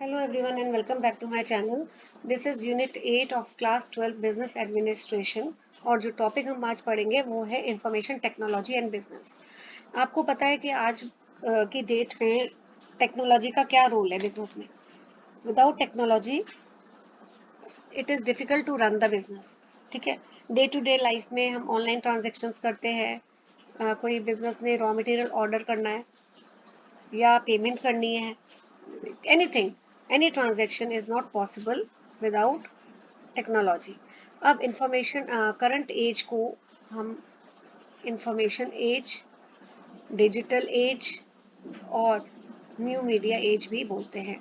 Hello everyone and welcome back to my channel. This is Unit 8 of Class 12 Business Administration और जो topic हम आज पढ़ेंगे वो है इंफॉर्मेशन टेक्नोलॉजी एंड बिजनेस। आपको पता है कि आज की डेट में टेक्नोलॉजी का क्या रोल है बिजनेस में। Without technology it is difficult to run the business. ठीक है, डे टू डे लाइफ में हम ऑनलाइन ट्रांजेक्शन्स करते हैं। कोई बिजनेस ने रॉ मटेरियल ऑर्डर करना है या पेमेंट करनी है, anything, any transaction is not possible without technology. अब इंफॉर्मेशन करंट एज को हम इंफॉर्मेशन एज, डिजिटल एज और न्यू मीडिया एज भी बोलते हैं।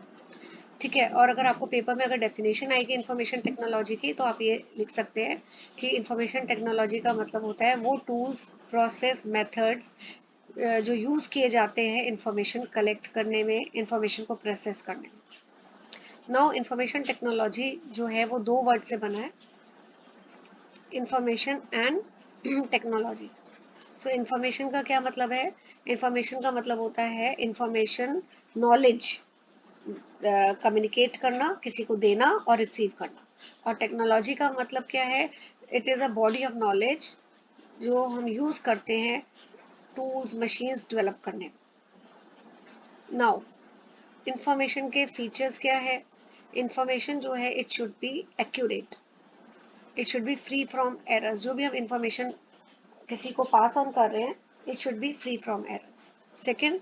ठीक है, और अगर आपको पेपर में अगर डेफिनेशन आएगी इंफॉर्मेशन टेक्नोलॉजी की तो आप ये लिख सकते हैं कि इंफॉर्मेशन टेक्नोलॉजी का मतलब होता है वो टूल्स, प्रोसेस, मेथड्स जो यूज़ किए जाते हैं इंफॉर्मेशन कलेक्ट करने में, इंफॉर्मेशन को प्रोसेस करने में। नाउ इंफॉर्मेशन टेक्नोलॉजी जो है वो दो वर्ड से बना है, information and technology. So information का क्या मतलब है? इंफॉर्मेशन का मतलब होता है इंफॉर्मेशन, नॉलेज, कम्युनिकेट करना, किसी को देना और रिसीव करना। और टेक्नोलॉजी का मतलब क्या है? It is a body of knowledge जो हम यूज़ करते हैं टूल्स, मशीन्स डेवलप करने में। नाउ इंफॉर्मेशन के फीचर्स क्या है? इंफॉर्मेशन जो है it should be accurate, it should be free from errors. जो भी हम इंफॉर्मेशन किसी को पास ऑन कर रहे हैं it should be free from errors. Second,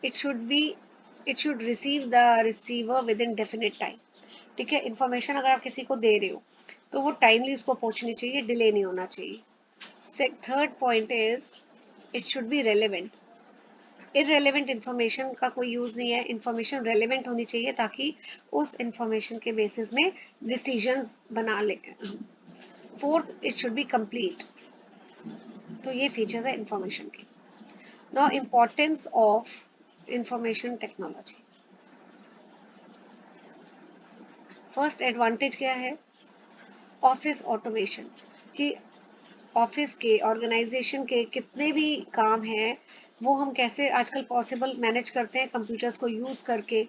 it should be, it should receive the receiver with in definite time. ठीक है, इंफॉर्मेशन अगर आप किसी को दे रहे हो तो वो टाइमली उसको पहुंचनी चाहिए, डिले नहीं होना चाहिए। Third point is it should be relevant. Irrelevant information का कोई यूज नहीं है, इंफॉर्मेशन रेलिवेंट होनी चाहिए ताकि उस इंफॉर्मेशन के बेसिस में डिसीजंस बना ले। Fourth, it should be complete. तो ये फीचर्स है इंफॉर्मेशन के। Now importance of information technology. First advantage क्या है? Office automation. कि ऑफिस के, ऑर्गेनाइजेशन के कितने भी काम हैं वो हम कैसे आजकल पॉसिबल मैनेज करते हैं कंप्यूटर्स को यूज करके।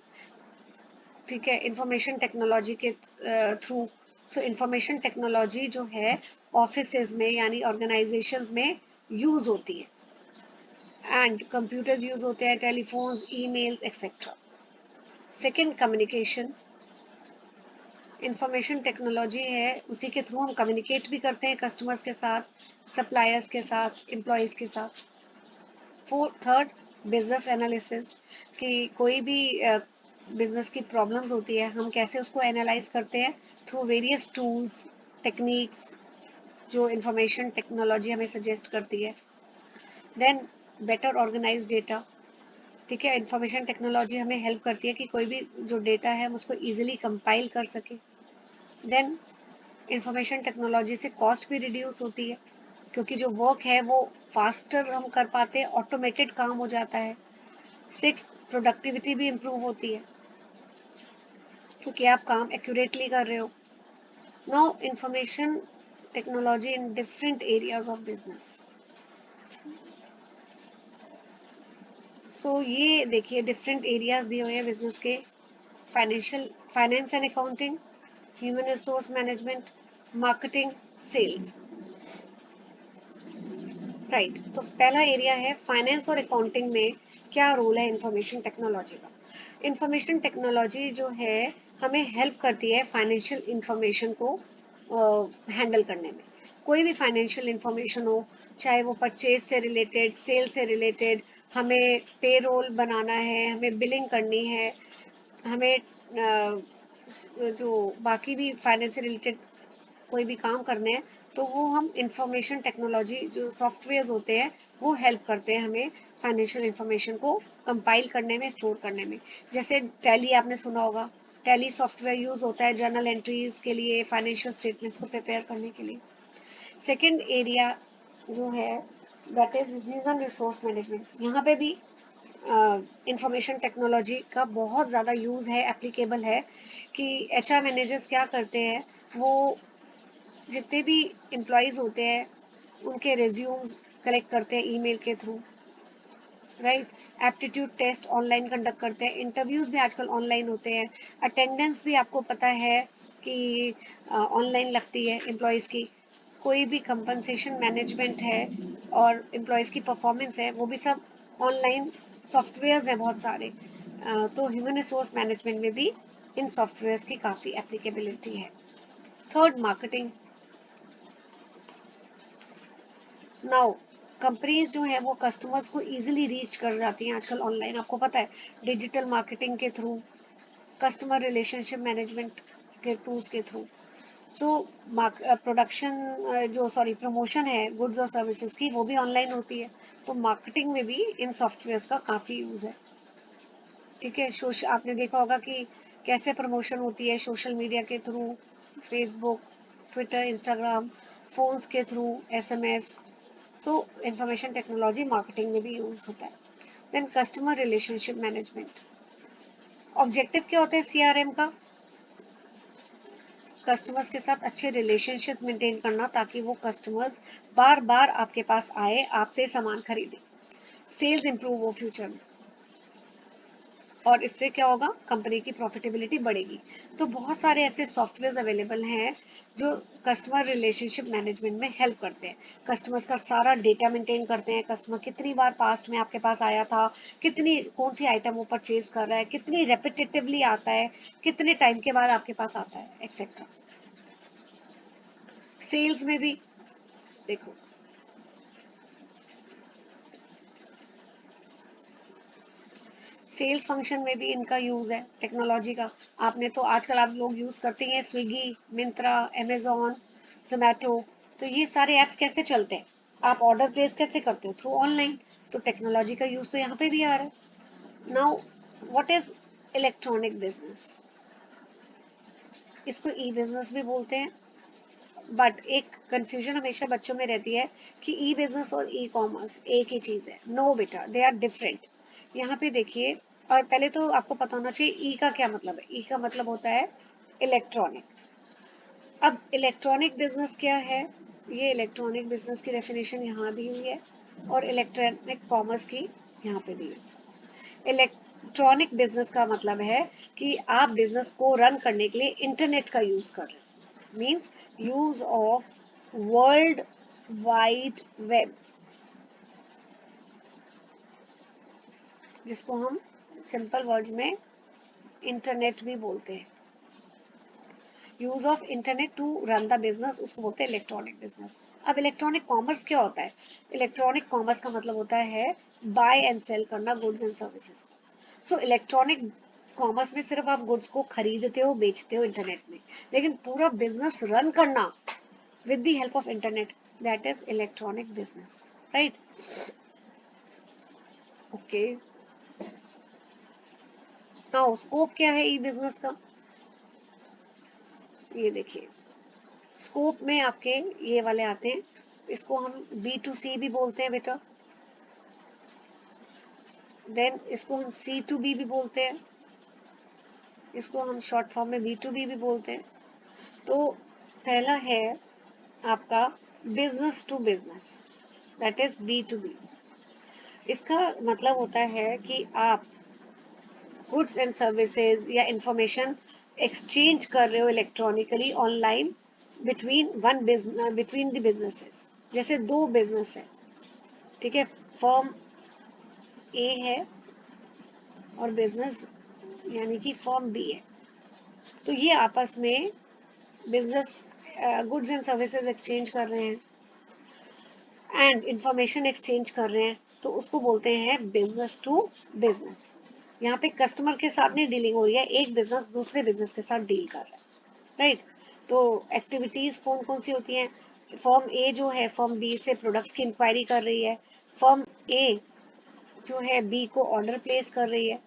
ठीक है, इंफॉर्मेशन टेक्नोलॉजी के थ्रू। सो इंफॉर्मेशन टेक्नोलॉजी जो है ऑफिसेज में यानी ऑर्गेनाइजेशंस में यूज होती है एंड कंप्यूटर्स यूज होते हैं, telephones, emails etcetera. Second, communication. Information technology है उसी के थ्रू हम कम्युनिकेट भी करते हैं कस्टमर्स के साथ, सप्लायर्स के साथ, एम्प्लॉयज के साथ। Third, business analysis. कि कोई भी बिजनेस की प्रॉब्लम्स होती है हम कैसे उसको एनालाइज करते हैं थ्रू वेरियस टूल्स, टेक्निक्स जो इंफॉर्मेशन टेक्नोलॉजी हमें सजेस्ट करती है। Then better organise data. ठीक है, इंफॉर्मेशन टेक्नोलॉजी हमें हेल्प करती है कि कोई भी जो डेटा है हम उसको इजीली कंपाइल कर सके। देन इंफॉर्मेशन टेक्नोलॉजी से कॉस्ट भी रिड्यूस होती है क्योंकि जो वर्क है वो फास्टर हम कर पाते हैं, ऑटोमेटेड काम हो जाता है। सिक्स, प्रोडक्टिविटी भी इम्प्रूव होती है क्योंकि आप काम एक्यूरेटली कर रहे हो। Now information technology in different areas of business. So ये देखिए डिफरेंट एरियाज दिए हुए हैं बिजनेस के। Financial, finance and accounting, human resource management, marketing, sales. Right, तो पहला एरिया है फाइनेंस और अकाउंटिंग में क्या रोल है इंफॉर्मेशन टेक्नोलॉजी का। इंफॉर्मेशन टेक्नोलॉजी जो है हमें हेल्प करती है फाइनेंशियल इंफॉर्मेशन को हैंडल करने में। कोई भी फाइनेंशियल इंफॉर्मेशन हो, चाहे वो परचेज से रिलेटेड, सेल से रिलेटेड, हमें पेरोल बनाना है, हमें बिलिंग करनी है, हमें जो बाकी भी फाइनेंस से रिलेटेड कोई भी काम करने हैं तो वो हम इंफॉर्मेशन टेक्नोलॉजी जो सॉफ्टवेयर्स होते हैं वो हेल्प करते हैं हमें फाइनेंशियल इंफॉर्मेशन को कंपाइल करने में, स्टोर करने में। जैसे टैली आपने सुना होगा, टैली सॉफ्टवेयर यूज होता है जर्नल एंट्रीज के लिए, फाइनेंशियल स्टेटमेंट्स को प्रिपेयर करने के लिए। सेकेंड एरिया जो है that is human resource management. यहाँ पे भी इंफॉर्मेशन टेक्नोलॉजी का बहुत ज़्यादा यूज़ है, एप्लीकेबल है कि एचआर मैनेजर्स क्या करते हैं, वो जितने भी एम्प्लॉयज़ होते हैं उनके रिज्यूम्स कलेक्ट करते हैं ईमेल के through. Right. Aptitude test online conduct करते हैं, इंटरव्यूज भी आजकल ऑनलाइन होते हैं, अटेंडेंस भी आपको पता है कि ऑनलाइन लगती है एम्प्लॉयज़ की, कोई भी कंपनसेशन मैनेजमेंट है और एम्प्लॉयज़ की परफॉर्मेंस है वो भी सब ऑनलाइन सॉफ्टवेयर्स हैं बहुत सारे। तो ह्यूमन रिसोर्स मैनेजमेंट में भी इन सॉफ्टवेयर्स की काफ़ी एप्लीकेबिलिटी है। Third, marketing. नाउ कंपनीज जो है वो कस्टमर्स को इजीली रीच कर जाती हैं आजकल ऑनलाइन, आपको पता है, डिजिटल मार्केटिंग के थ्रू, कस्टमर रिलेशनशिप मैनेजमेंट के टूल्स के थ्रू। तो प्रोडक्शन जो सॉरी प्रमोशन है गुड्स और सर्विसेज की वो भी ऑनलाइन होती है, तो मार्केटिंग में भी इन सॉफ्टवेयर्स का काफ़ी यूज़ है। ठीक है, सोशल आपने देखा होगा कि कैसे प्रमोशन होती है सोशल मीडिया के through, Facebook, Twitter, Instagram, phones के through, SMS. So information technology marketing में भी यूज होता है। Then customer relationship management, objective क्या होता है सीआरएम का? कस्टमर्स के साथ अच्छे रिलेशनशिप्स मेंटेन करना ताकि वो कस्टमर्स बार बार आपके पास आए, आपसे सामान खरीदे, सेल्स इंप्रूव हो फ्यूचर में, और इससे क्या होगा, कंपनी की प्रॉफिटेबिलिटी बढ़ेगी। तो बहुत सारे ऐसे सॉफ्टवेयर अवेलेबल हैं जो कस्टमर रिलेशनशिप मैनेजमेंट में हेल्प करते हैं। कस्टमर्स का सारा डेटा मेंटेन करते हैं, कस्टमर कितनी बार पास्ट में आपके पास आया था, कितनी कौन सी आइटम वो परचेज कर रहा है, कितनी रेपिटेटिवली आता है, कितने टाइम के बाद आपके पास आता है, एक्सेट्रा। सेल्स में भी देखो, सेल्स फंक्शन में भी इनका यूज है टेक्नोलॉजी का। आपने तो आजकल आप लोग यूज करते हैं स्विगी, मिंत्रा, अमेजोन, जोमैटो। तो ये सारे ऐप्स कैसे चलते हैं, आप ऑर्डर प्लेस कैसे करते हो? Through online. तो टेक्नोलॉजी का यूज तो यहाँ पे भी आ रहा है। Now what is electronic business? इसको ई बिजनेस भी बोलते हैं, बट एक कंफ्यूजन हमेशा बच्चों में रहती है कि ई बिजनेस और ई कॉमर्स एक ही चीज है। नो बेटा, दे आर डिफरेंट। यहाँ पे देखिए, और पहले तो आपको पता होना चाहिए ई का क्या मतलब है। ई का मतलब होता है इलेक्ट्रॉनिक। अब इलेक्ट्रॉनिक बिजनेस क्या है? ये इलेक्ट्रॉनिक बिजनेस की डेफिनेशन यहाँ दी हुई है और इलेक्ट्रॉनिक कॉमर्स की यहाँ पे दी है। इलेक्ट्रॉनिक बिजनेस का मतलब है कि आप बिजनेस को रन करने के लिए इंटरनेट का यूज कर रहे हैं, means use of world wide web, जिसको हम सिंपल वर्ड्स में इंटरनेट भी बोलते हैं। Use of internet to run the business, उसको बोलते हैं इलेक्ट्रॉनिक बिजनेस। अब इलेक्ट्रॉनिक कॉमर्स क्या होता है? इलेक्ट्रॉनिक कॉमर्स का मतलब होता है बाय एंड सेल करना गुड्स एंड सर्विसेज को। सो इलेक्ट्रॉनिक कॉमर्स में सिर्फ आप गुड्स को खरीदते हो, बेचते हो इंटरनेट में, लेकिन पूरा बिजनेस रन करना with the help of internet, that is electronic business, right? Okay, now scope क्या है ई बिजनेस का? ये देखिए, स्कोप में आपके ये वाले आते हैं, इसको हम B2C भी बोलते हैं बेटा, देन इसको हम C2B भी बोलते हैं, इसको हम शॉर्ट फॉर्म में B2B भी बोलते हैं। तो पहला है आपका business to business, that is B2B। इसका मतलब होता है कि आप गुड्स एंड सर्विसेज या इंफॉर्मेशन एक्सचेंज कर रहे हो electronically online between between the businesses. जैसे दो बिजनेस है, ठीक है, फर्म ए है और बिजनेस यानी कि फर्म बी है, तो ये आपस में business goods and services exchange कर रहे हैं एंड इंफॉर्मेशन एक्सचेंज कर रहे हैं, तो उसको बोलते हैं बिजनेस टू बिजनेस। यहाँ पे कस्टमर के साथ नहीं डीलिंग हो रही है, एक बिजनेस दूसरे बिजनेस के साथ डील कर रहा है, राइट? तो एक्टिविटीज कौन कौन सी होती हैं? फर्म ए जो है फर्म बी से प्रोडक्ट्स की इंक्वायरी कर रही है, फर्म ए जो है बी को ऑर्डर प्लेस कर रही है,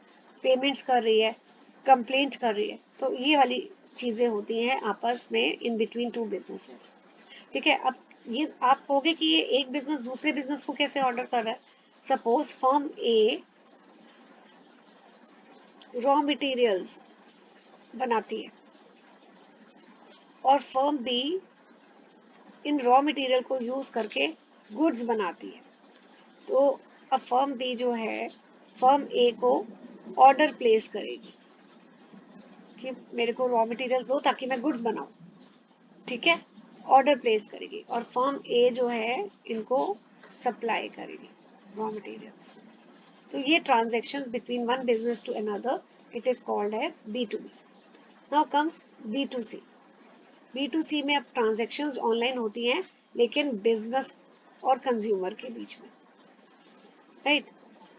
पेमेंट्स कर रही है, कंप्लेंट कर रही है। तो ये वाली चीजें होती हैं आपस में इन बिटवीन टू बिजनेसेस। ठीक है, अब ये आप कहोगे कि ये एक बिजनेस दूसरे बिजनेस को कैसे ऑर्डर कर रहा है? सपोज फर्म ए रॉ मटेरियल्स बनाती है और firm be in raw material को यूज करके गुड्स बनाती है। तो अब फर्म बी जो है फर्म ए को ऑर्डर प्लेस करेगी कि मेरे को रॉ मटेरियल दो ताकि मैं गुड्स बनाऊं, ठीक है, ऑर्डर प्लेस करेगी, और फर्म ए जो है इनको सप्लाई करेगी रॉ मटेरियल्स। तो ये transaction between one business to another, it is called as B2B। Now comes B2C। B2C में अब ट्रांजेक्शन्स ऑनलाइन होती हैं लेकिन बिजनेस और कंज्यूमर के बीच में, राइट।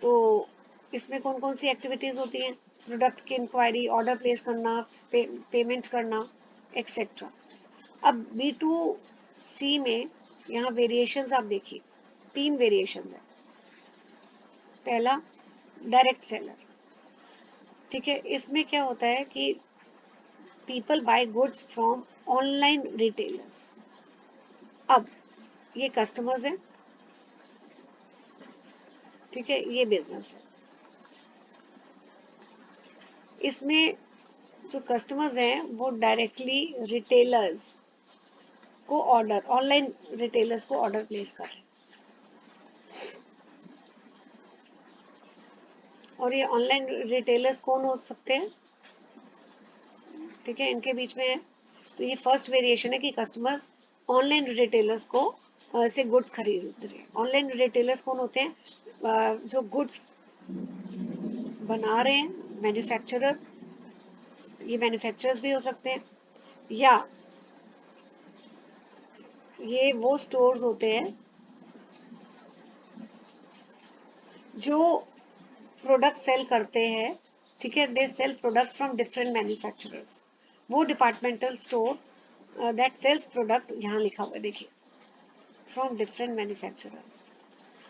तो इसमें कौन कौन सी एक्टिविटीज होती हैं? प्रोडक्ट की इंक्वायरी, ऑर्डर प्लेस करना, पेमेंट करना, एक्सेट्रा। अब B2C में यहाँ वेरिएशंस आप देखिए, 3 वेरिएशंस है। पहला डायरेक्ट सेलर, ठीक है, इसमें क्या होता है कि people buy goods from online retailers. अब ये कस्टमर्स हैं, ठीक है, ये बिजनेस है। इसमें जो कस्टमर्स हैं वो डायरेक्टली रिटेलर्स को ऑर्डर, ऑनलाइन रिटेलर्स को ऑर्डर प्लेस कर रहे हैं, और ये ऑनलाइन रिटेलर्स कौन हो सकते हैं? ठीक है, इनके बीच में है। तो ये फर्स्ट वेरिएशन है कि कस्टमर्स ऑनलाइन रिटेलर्स को से गुड्स खरीद रहे हैं। ऑनलाइन रिटेलर्स कौन होते हैं? जो गुड्स बना रहे हैं, मैन्युफैक्चरर, ये मैन्युफैक्चरर्स भी हो सकते हैं, या ये वो स्टोर्स होते हैं जो प्रोडक्ट सेल करते हैं, ठीक है, they sell products from different manufacturers. वो departmental store that sells product, यहाँ लिखा हुआ है देखिए, फ्रॉम डिफरेंट मैन्युफैक्चरर्स।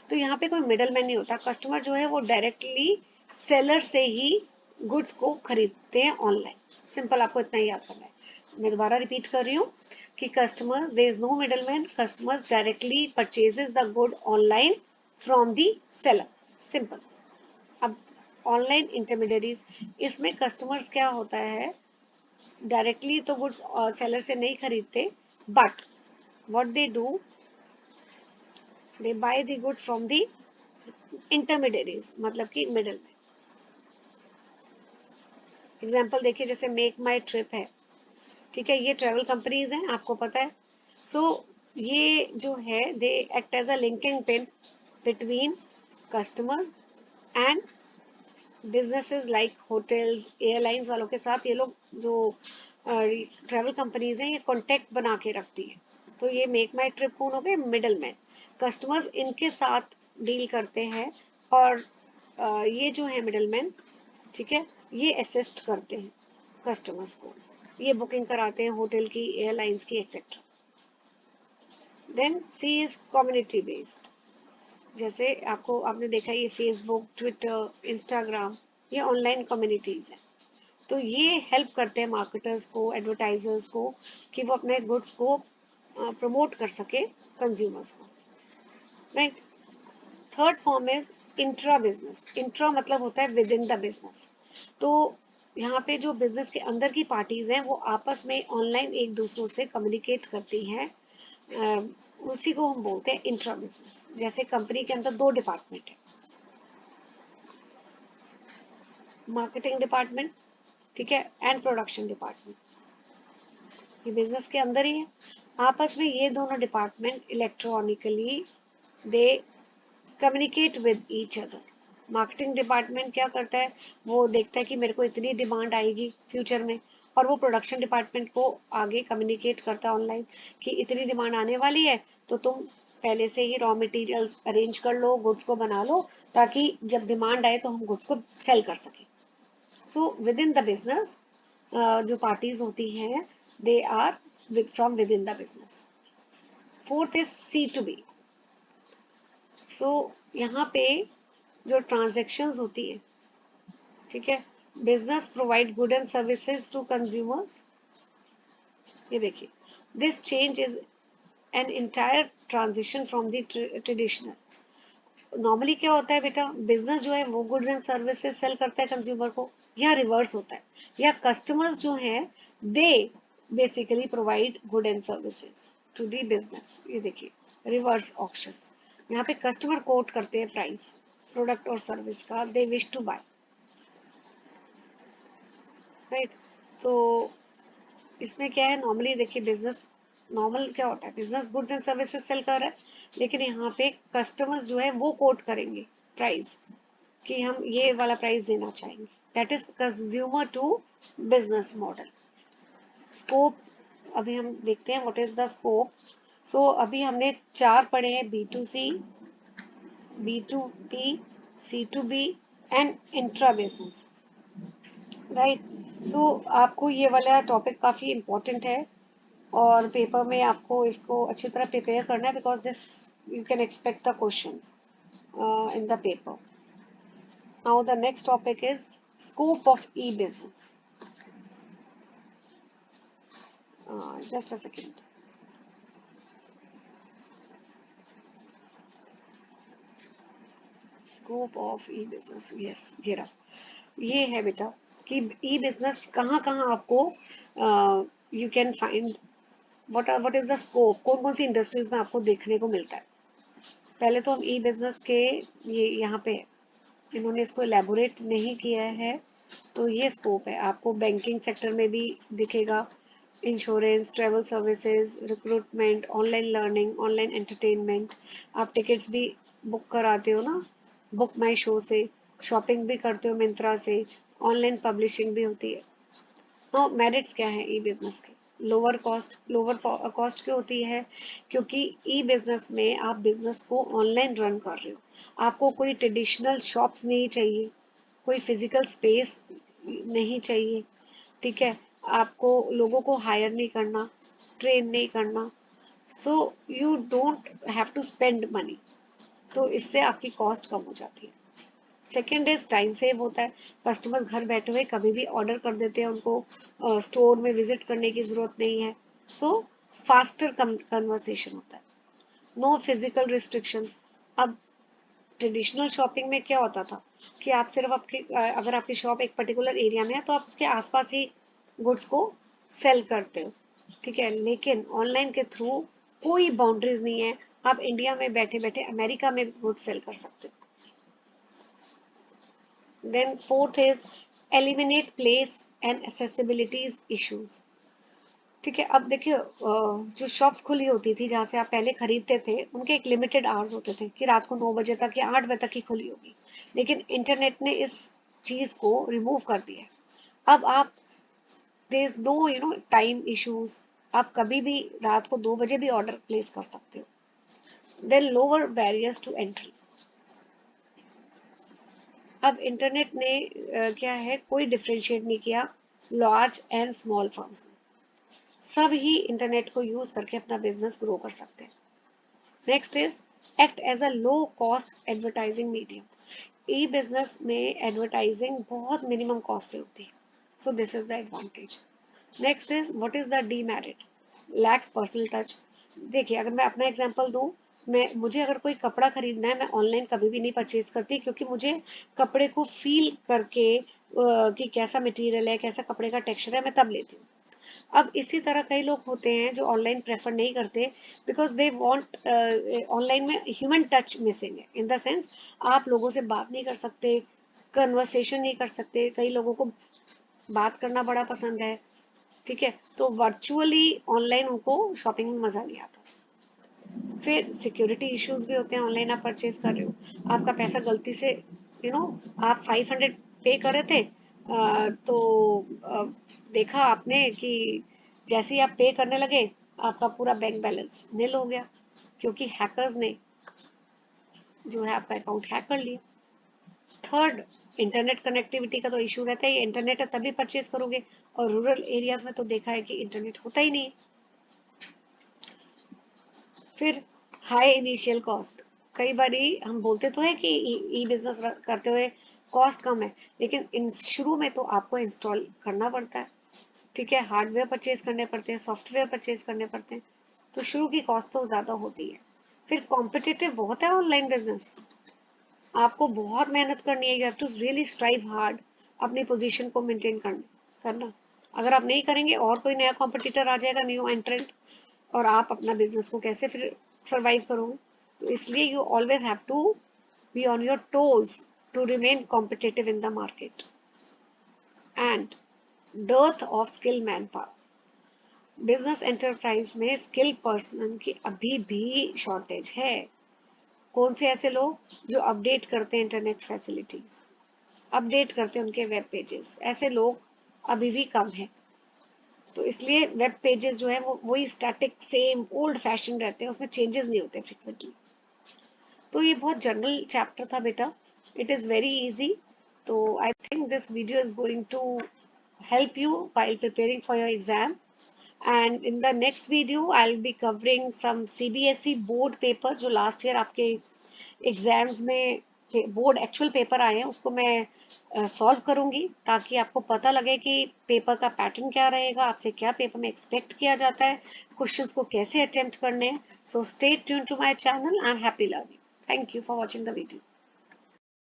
तो यहाँ पे कोई मिडल मैन नहीं होता, कस्टमर जो है वो डायरेक्टली सेलर से ही गुड्स को खरीदते हैं ऑनलाइन। सिंपल, आपको इतना ही याद करना है। मैं दोबारा रिपीट कर रही हूँ कि customer, there is no middle man, customers directly purchases the good online from the seller, simple. अब ऑनलाइन इंटरमीडियरीज, इसमें कस्टमर्स क्या होता है, डायरेक्टली तो गुड्स सेलर से नहीं खरीदते, but what they do, they by the good from the intermediaries, मतलब कि मिडल में। एग्जाम्पल देखिए, जैसे मेक माई ट्रिप है, ठीक है, ये ट्रेवल कंपनीज हैं, आपको पता है। सो ये जो है they act as a linking pin between customers and businesses like hotels, airlines वालों के साथ ये लोग जो ट्रेवल कंपनीज हैं ये कॉन्टेक्ट बना के रखती हैं। तो ये मेक माई ट्रिप कौन हो गए? Middle man. कस्टमर्स इनके साथ डील करते हैं, और ये जो है मिडल मैन, ठीक है, ये असिस्ट करते हैं कस्टमर्स को, ये बुकिंग कराते हैं होटल की, एयरलाइंस की, etcetera. Then C is community based. जैसे आपने देखा ये फेसबुक, ट्विटर, इंस्टाग्राम, ये ऑनलाइन कम्युनिटीज हैं। तो ये हेल्प करते हैं मार्केटर्स को, एडवर्टाइजर्स को, कि वो अपने गुड्स को प्रमोट कर सके कंज्यूमर्स को, right. Third form is intra business. Intra मतलब होता है विद इन द बिजनेस। तो यहाँ पे जो बिजनेस के अंदर की पार्टीज हैं वो आपस में ऑनलाइन एक दूसरों से कम्युनिकेट करती हैं, उसी को हम बोलते हैं इंट्रा बिजनेस। जैसे कंपनी के अंदर 2 डिपार्टमेंट है, मार्केटिंग डिपार्टमेंट, ठीक है, एंड प्रोडक्शन डिपार्टमेंट, ये बिजनेस के अंदर ही है। आपस में ये दोनों department electronically they communicate with each other. Marketing department क्या करता है, वो देखता है कि मेरे को इतनी डिमांड आएगी फ्यूचर में, और वो प्रोडक्शन डिपार्टमेंट को आगे कम्युनिकेट करता है ऑनलाइन कि इतनी डिमांड आने वाली है, तो तुम पहले से ही रॉ मटेरियल्स अरेंज कर लो, गुड्स को बना लो, ताकि जब डिमांड आए तो हम गुड्स को सेल कर सकें। So within the business जो पार्टीज होती हैं they are from within the business. Fourth is C2B। So यहाँ पे जो ट्रांजेक्शन्स होती है, ठीक है, business provide good and services to consumers. ये देखिए, this change is an entire transition from the traditional. Normally क्या होता है बेटा, बिजनेस जो है वो गुड्स एंड सर्विसेज सेल करता है कंज्यूमर को, या रिवर्स होता है, या कस्टमर्स जो हैं they basically provide good and services to the business. ये देखिए रिवर्स ऑक्शंस, यहाँ पे कस्टमर कोट करते हैं प्राइस, प्रोडक्ट और सर्विस का they wish to buy, right. तो इसमें क्या है, नॉर्मली देखिए बिजनेस, नॉर्मल क्या होता है, business goods and services sell कर रहा है, लेकिन यहाँ पे कस्टमर्स जो है वो कोट करेंगे प्राइस, कि हम ये वाला प्राइस देना चाहेंगे। That is consumer to business model. Scope, अभी हम देखते हैं what is the scope. So अभी हमने चार पढ़े हैं, B to C, B to B, C to B and intra business, right. So आपको ये वाला टॉपिक काफी इंपॉर्टेंट है और पेपर में आपको इसको अच्छी तरह प्रिपेयर करना है, because this you can expect the questions in the paper. Now the next topic is scope of E business. Just a second. Scope of E business, yes, ये है बेटा कि ई बिजनेस कहाँ कहाँ आपको you can find, what is the scope, कौन कौन सी industries में आपको देखने को मिलता है। पहले तो हम ई बिजनेस के, ये यहाँ पे इन्होंने इसको एलेबोरेट नहीं किया है, तो ये स्कोप है। आपको बैंकिंग सेक्टर में भी दिखेगा, insurance, travel services, recruitment, online learning, online entertainment. आप टिकट्स भी बुक कराते हो ना, बुक माई शो से, शॉपिंग भी करते हो मिंत्रा से, ऑनलाइन पब्लिशिंग भी होती है। तो मेरिट्स क्या है ई बिजनेस के, लोअर कॉस्ट। लोअर कॉस्ट क्यों होती है, क्योंकि ई बिजनेस में आप बिजनेस को ऑनलाइन रन कर रहे हो, आपको कोई ट्रेडिशनल शॉप्स नहीं चाहिए, कोई फिजिकल स्पेस नहीं चाहिए, ठीक है। आपको लोगों को हायर नहीं करना, ट्रेन नहीं करना, so you don't have to spend money, तो इससे आपकी कॉस्ट कम हो जाती है। सेकेंड इज टाइम सेव होता है, कस्टमर्स घर बैठे हुए कभी भी ऑर्डर कर देते हैं, उनको स्टोर में विजिट करने की जरूरत नहीं है। सो फास्टर कन्वर्सेशन होता है, नो फिजिकल रिस्ट्रिक्शंस। अब ट्रेडिशनल शॉपिंग में क्या होता था कि आप सिर्फ अगर आपकी शॉप एक पर्टिकुलर एरिया में है तो आप उसके आसपास ही गुड्स को सेल करते हो, ठीक है। लेकिन ऑनलाइन के थ्रू कोई बाउंड्रीज नहीं है, आप इंडिया में बैठे बैठे अमेरिका में गुड्स सेल कर सकते हो। Then fourth is eliminate place and accessibilities issues, ठीक है। अब देखिए जो शॉप्स खुली होती थी जहाँ से आप पहले खरीदते थे, उनके एक लिमिटेड आवर्स होते थे कि रात को 9 बजे तक या 8 बजे तक ही खुली होगी, लेकिन इंटरनेट ने इस चीज को रिमूव कर दिया। अब आप, there is no time issues, आप कभी भी रात को 2 बजे भी ऑर्डर प्लेस कर सकते हो। Then lower barriers to entry. अब इंटरनेट ने क्या है, कोई डिफरेंशिएट नहीं किया लार्ज एंड स्मॉल फर्म्स में, सब ही इंटरनेट को यूज करके अपना बिजनेस ग्रो कर सकते हैं। Next is act as a low cost advertising medium. E business में एडवर्टाइजिंग बहुत मिनिमम कॉस्ट से होती है, so this is the advantage. Next is what is the demerit, lacks personal touch. देखिए अगर मैं अपना एग्जांपल दूं, मुझे अगर कोई कपड़ा खरीदना है, मैं ऑनलाइन कभी भी नहीं परचेज करती, क्योंकि मुझे कपड़े को फील करके कि कैसा मटेरियल है, कैसा कपड़े का टेक्सचर है, मैं तब लेती हूँ। अब इसी तरह कई लोग होते हैं जो ऑनलाइन प्रेफर नहीं करते, बिकॉज दे वांट, ऑनलाइन में ह्यूमन टच मिसिंग है, इन द सेंस आप लोगों से बात नहीं कर सकते, कन्वर्सेशन नहीं कर सकते, कई लोगों को बात करना बड़ा पसंद है, ठीक है। तो वर्चुअली ऑनलाइन उनको शॉपिंग में मजा नहीं आता। फिर सिक्योरिटी इश्यूज भी होते हैं, ऑनलाइन आप परचेज कर रहे हो, आपका पैसा गलती से आप 500 पे कर रहे थे, तो देखा आपने कि जैसे ही आप पे करने लगे आपका पूरा बैंक बैलेंस नील हो गया, क्योंकि हैकर्स ने जो है आपका अकाउंट हैक कर लिया। थर्ड, इंटरनेट कनेक्टिविटी का तो इशू रहता है, ये इंटरनेट है तभी परचेज करोगे, और रूरल एरियाज में तो देखा है कि इंटरनेट होता ही नहीं। फिर हाई इनिशियल कॉस्ट, कई बार हम बोलते तो है कि ई बिजनेस करते हुए कॉस्ट कम है, लेकिन इन शुरू में तो आपको इंस्टॉल करना पड़ता है, ठीक है, हार्डवेयर परचेज करने पड़ते हैं, सॉफ्टवेयर परचेज करने पड़ते हैं, तो शुरू की कॉस्ट तो ज्यादा होती है। फिर कॉम्पिटिटिव बहुत है ऑनलाइन बिजनेस, आपको बहुत मेहनत करनी है, you have to really strive hard अपनी पोजीशन को मेंटेन करना। अगर आप नहीं करेंगे और कोई नया कॉम्पिटिटर आ जाएगा, न्यू एंट्रेंट, और आप अपना बिजनेस को कैसे फिर सरवाइव करोगे। तो इसलिए you always have to be on your toes to remain competitive in the market. And dearth of skilled manpower. Business enterprise में स्किल पर्सन की अभी भी शॉर्टेज है. कौन से ऐसे लोग जो अपडेट करते हैं इंटरनेट फैसिलिटीज, अपडेट करते हैं उनके वेब पेजेस, ऐसे लोग अभी भी कम है. तो इसलिए वेब पेजेस जो है वो वही स्टैटिक सेम ओल्ड फैशन रहते हैं, उसमें चेंजेस नहीं होते फ्रिक्वेंटली. तो ये बहुत जनरल चैप्टर था बेटा, इट इज़ वेरी इजी. तो I think this video is going to help you while preparing for your exam. And in the next video I'll be covering some CBSE board paper जो last year आपके exams में board actual paper आए हैं, उसको मैं solve करूंगी ताकि आपको पता लगे कि पेपर का पैटर्न क्या रहेगा, आपसे क्या पेपर में एक्सपेक्ट किया जाता है, क्वेश्चंस को कैसे अटेम्प्ट करने हैं. So stay tune to my channel and happy learning. Thank you for watching the video.